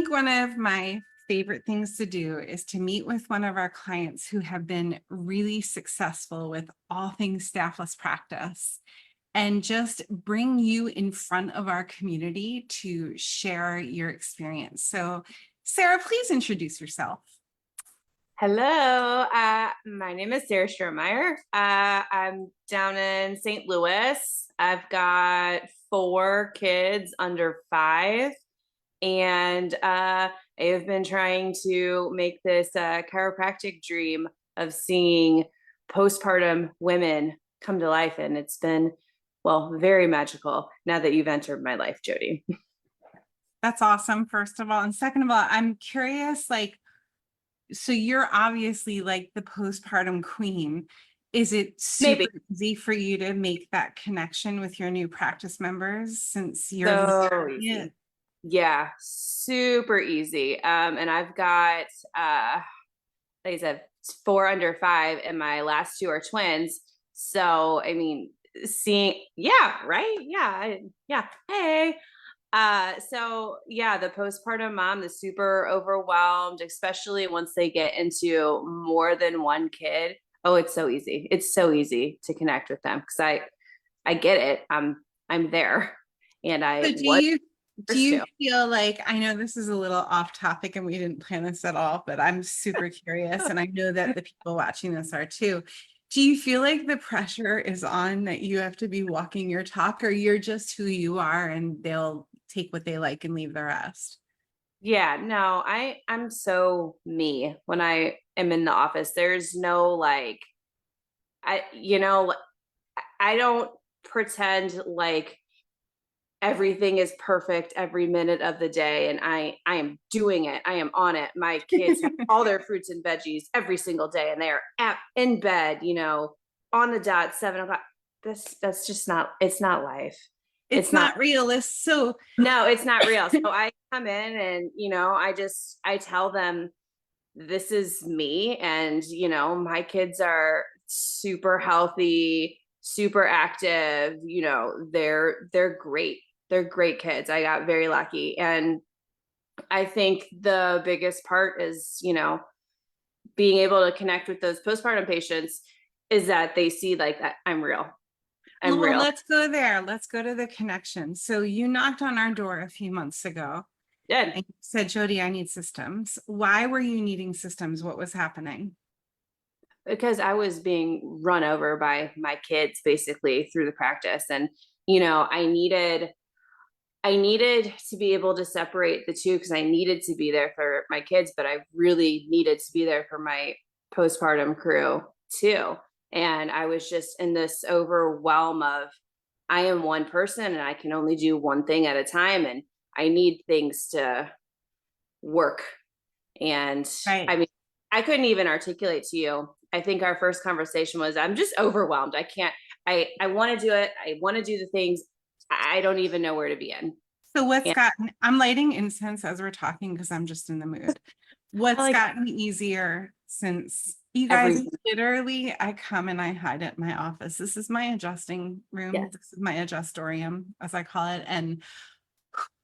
think one of my favorite things to do is to meet with one of our clients who have been really successful with all things staffless practice and just bring you in front of our community to share your experience. So, Sara, please introduce yourself. Hello, my name is Sara Strohmeyer. I'm down in St. Louis. I've got 4 kids under 5, and I have been trying to make this chiropractic dream of seeing postpartum women come to life, and it's been, well, very magical now that you've entered my life, Jody. That's awesome, first of all. And second of all, I'm curious, so you're obviously like the postpartum queen. Is it super easy for you to make that connection with your new practice members since you're so easy? Yeah, super easy. And I've got, like I said, 4 under 5, and my last 2 are twins. So, I mean, right? Yeah. Hey. So yeah, the postpartum mom is super overwhelmed, especially once they get into more than one kid. Oh, it's so easy. It's so easy to connect with them because I get it. I'm there, and So do you feel like, I know this is a little off topic and we didn't plan this at all, but I'm super curious, and I know that the people watching this are too. Do you feel like the pressure is on that you have to be walking your talk, or you're just who you are and they'll take what they like and leave the rest? Yeah, no, I'm so me when I am in the office. There's no I don't pretend like everything is perfect every minute of the day, and I am doing it. I am on it. My kids have all their fruits and veggies every single day, and they are in bed, on the dot, 7 o'clock. That's just not, it's not life. It's not realist. So no, it's not real. So I come in and, I tell them this is me, and, my kids are super healthy, super active, they're great. They're great kids. I got very lucky. And I think the biggest part is, being able to connect with those postpartum patients is that they see like that I'm real. I'm well, real. let's go there. Let's go to the connection. So you knocked on our door a few months ago. Good. And you said, Jody, I need systems. Why were you needing systems? What was happening? Because I was being run over by my kids basically through the practice. And, I needed to be able to separate the two because I needed to be there for my kids, but I really needed to be there for my postpartum crew too. And I was just in this overwhelm of I am one person and I can only do one thing at a time, and I need things to work. And Right. I mean, I couldn't even articulate to you. I think our first conversation was, I'm just overwhelmed. I can't, I want to do it. I want to do the things. I don't even know where to begin. So I'm lighting incense as we're talking because I'm just in the mood. What's gotten easier since you guys literally, I come and I hide at my office. This is my adjusting room. Yes. This is my adjustorium, as I call it. And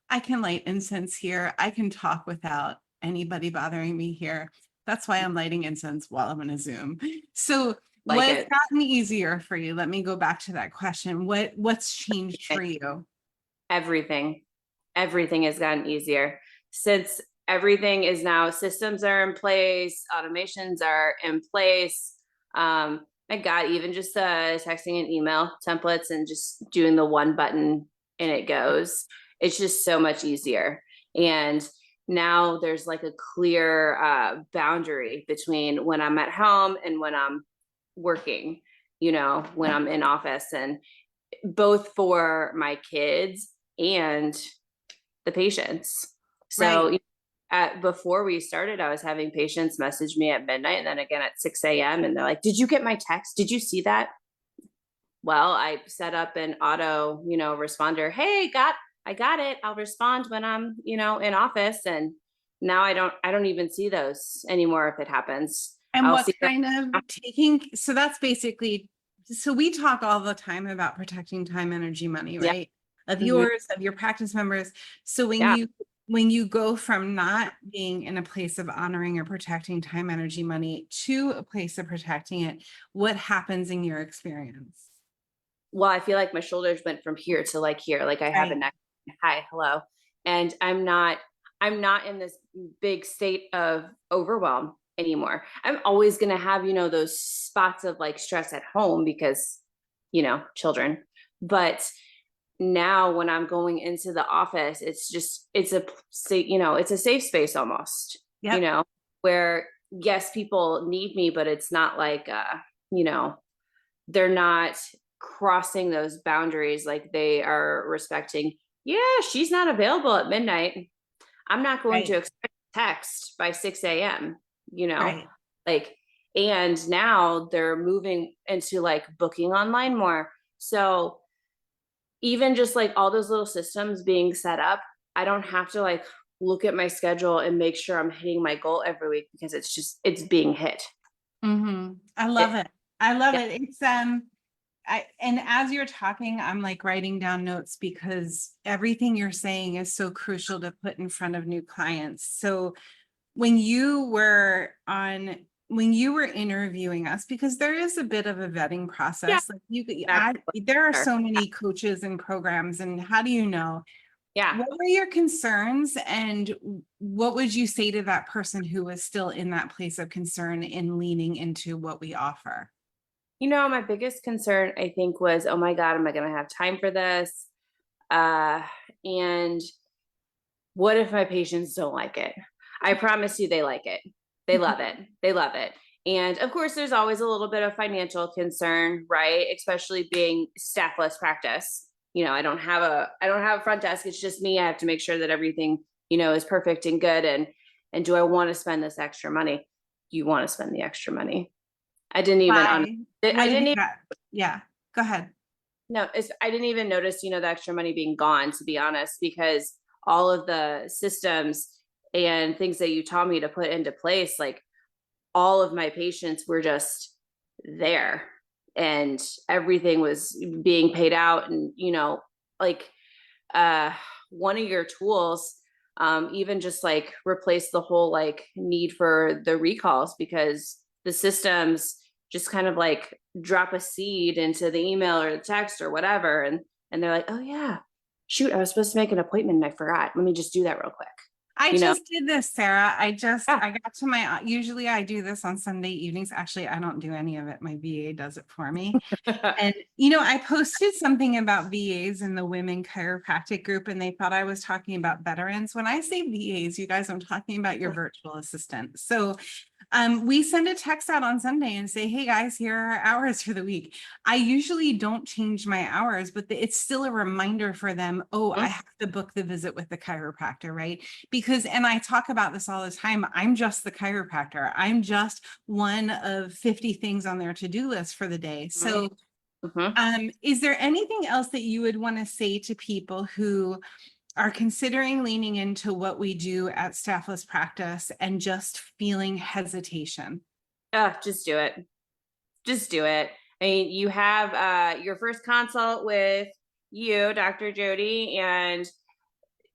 I can light incense here. I can talk without anybody bothering me here. That's why I'm lighting incense while I'm in a Zoom. So what's gotten easier for you? Let me go back to that question. What's changed for you? Everything has gotten easier since everything is now, systems are in place, automations are in place. My God, even just texting and email templates and just doing the one button and it goes. It's just so much easier. And now there's like a clear boundary between when I'm at home and when I'm working, when I'm in office, and both for my kids and the patients. So before we started, I was having patients message me at midnight and then again at 6 a.m. and they're like, did you get my text? Did you see that? Well, I set up an auto, responder. Hey, I got it. I'll respond when I'm, in office. And now I don't even see those anymore if it happens. And what kind of so that's basically, so we talk all the time about protecting time, energy, money, right? Of yours, of your practice members. So when you when you go from not being in a place of honoring or protecting time, energy, money to a place of protecting it, what happens in your experience? Well, I feel like my shoulders went from here to like here, like I have a Right. neck. Hi, hello. And I'm not in this big state of overwhelm anymore. I'm always going to have, those spots of like stress at home because, children. But now when I'm going into the office, it's it's a safe space almost, Yep. where yes, people need me, but it's not like, you know, they're not crossing those boundaries. Like they are respecting, yeah, she's not available at midnight. I'm not going to Right. expect a text by 6 a.m., Right. like, and now they're moving into like booking online more. So even just like all those little systems being set up, I don't have to like look at my schedule and make sure I'm hitting my goal every week because it's being hit. I love It, it. I love yeah. it. It's and as you're talking, I'm like writing down notes because everything you're saying is so crucial to put in front of new clients. So when you were interviewing us, because there is a bit of a vetting Yeah. process, like Exactly. there are Sure. so many coaches and programs, and how do you know? Yeah. What were your concerns, and what would you say to that person who was still in that place of concern in leaning into what we offer? My biggest concern, I think, was, oh my God, am I going to have time for this? And what if my patients don't like it? I promise you they like it. They love it. They love it. And of course, there's always a little bit of financial concern, right? Especially being staffless practice. I don't have a front desk. It's just me. I have to make sure that everything, is perfect and good. And do I want to spend this extra money? You want to spend the extra money. I didn't even, Why? What I have didn't you even got? Yeah, go ahead. No, I didn't even notice, the extra money being gone, to be honest, because all of the systems and things that you taught me to put into place, like all of my patients were just there and everything was being paid out. And, like uh, one of your tools, even just like replace the whole like need for the recalls because the systems just kind of like drop a seed into the email or the text or whatever, and they're like, oh yeah, shoot, I was supposed to make an appointment and I forgot. Let me just do that real quick. I You know, just did this, Sarah. yeah. I got to my, usually I do this on Sunday evenings. Actually, I don't do any of it. My VA does it for me. And, I posted something about VAs in the women chiropractic group, and they thought I was talking about veterans. When I say VAs, you guys, I'm talking about your virtual assistant. So we send a text out on Sunday and say, hey guys, here are our hours for the week. I usually don't change my hours, but it's still a reminder for them. Oh, I have to book the visit with the chiropractor, right? Because, and I talk about this all the time, I'm just the chiropractor. I'm just one of 50 things on their to-do list for the day. So is there anything else that you would want to say to people who are considering leaning into what we do at Staffless Practice and just feeling hesitation? Just do it. Just do it. I mean, you have your first consult with you, Dr. Jody, and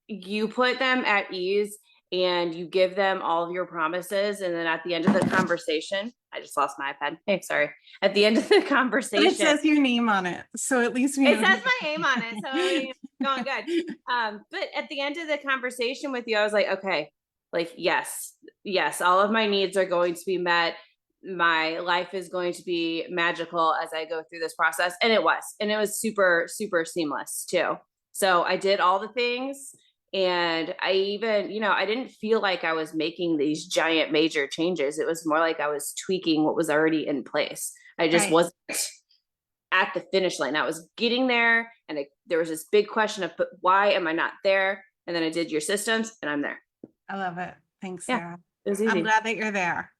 you put them at ease and you give them all of your promises. And then at the end of the conversation, I just lost my iPad. Hey, sorry. At the end of the But conversation, it says your name on it. So at least we it know. says my name on it. So I mean, it's going good. But at the end of the conversation with you, I was like, okay, like, yes, all of my needs are going to be met. My life is going to be magical as I go through this process. And it was super, super seamless too. So I did all the things. And I even, I didn't feel like I was making these giant major changes. It was more like I was tweaking what was already in place. I just Right. wasn't at the finish line. I was getting there, and there was this big question of, but why am I not there? And then I did your systems, and I'm there. I love it. Thanks, Yeah, Sarah. it was I'm easy. glad that you're there.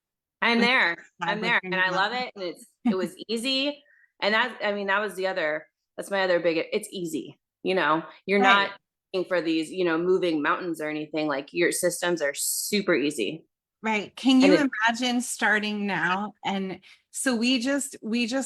I'm With there. God, I'm with there, your and I name on love it. And it was easy. And that was the other. That's my other big. It's easy. You're Right. not looking for these, moving mountains or anything. Like your systems are super easy. Right. Can And you it, imagine starting now? And so we just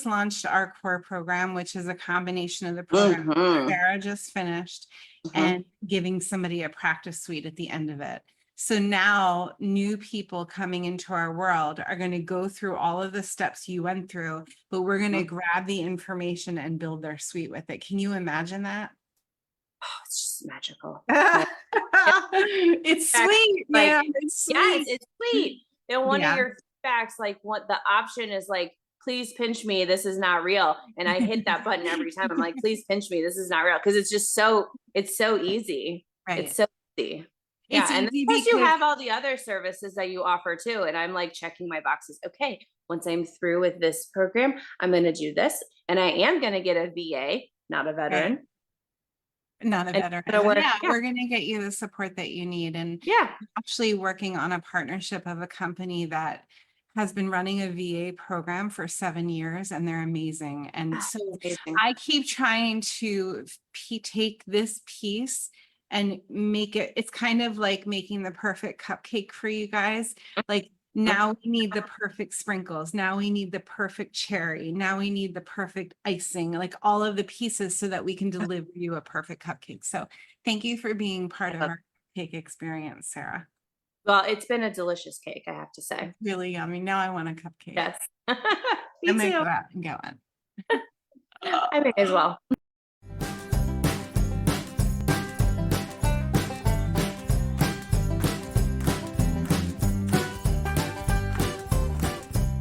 launched our core program, which is a combination of the program Mhm. Sarah just finished and giving somebody a practice suite at the end of it. So now new people coming into our world are going to go through all of the steps you went through, but we're going to grab the information and build their suite with it. Can you imagine that? Oh, it's just magical. It's sweet, Like, man. It's sweet. yes, it's sweet. And one of Yeah. your feedbacks, like what the option is like, please pinch me. This is not real. And I hit that button every time. I'm like, please pinch me. This is not real. Cause it's just it's so easy. Right. It's so easy. It's Yeah. And easy plus you because have all the other services that you offer too. And I'm like checking my boxes. Okay. Once I'm through with this program, I'm going to do this. And I am going to get a VA, not a veteran. Right. Not a And veteran. it'll work. Yeah, Yeah. we're going to get you the support that you need. And Yeah. actually working on a partnership of a company that has been running a VA program for 7 years, and they're amazing. And so Amazing. I keep trying to take this piece and make it, it's kind of like making the perfect cupcake for you guys. Like now we need the perfect sprinkles. Now we need the perfect cherry. Now we need the perfect icing, like all of the pieces so that we can deliver you a perfect cupcake. So thank you for being part of our cake experience, Sarah. Well, it's been a delicious cake, I have to say. It's really yummy. Now I want a cupcake. Yes. I might go out and get one. I may as well.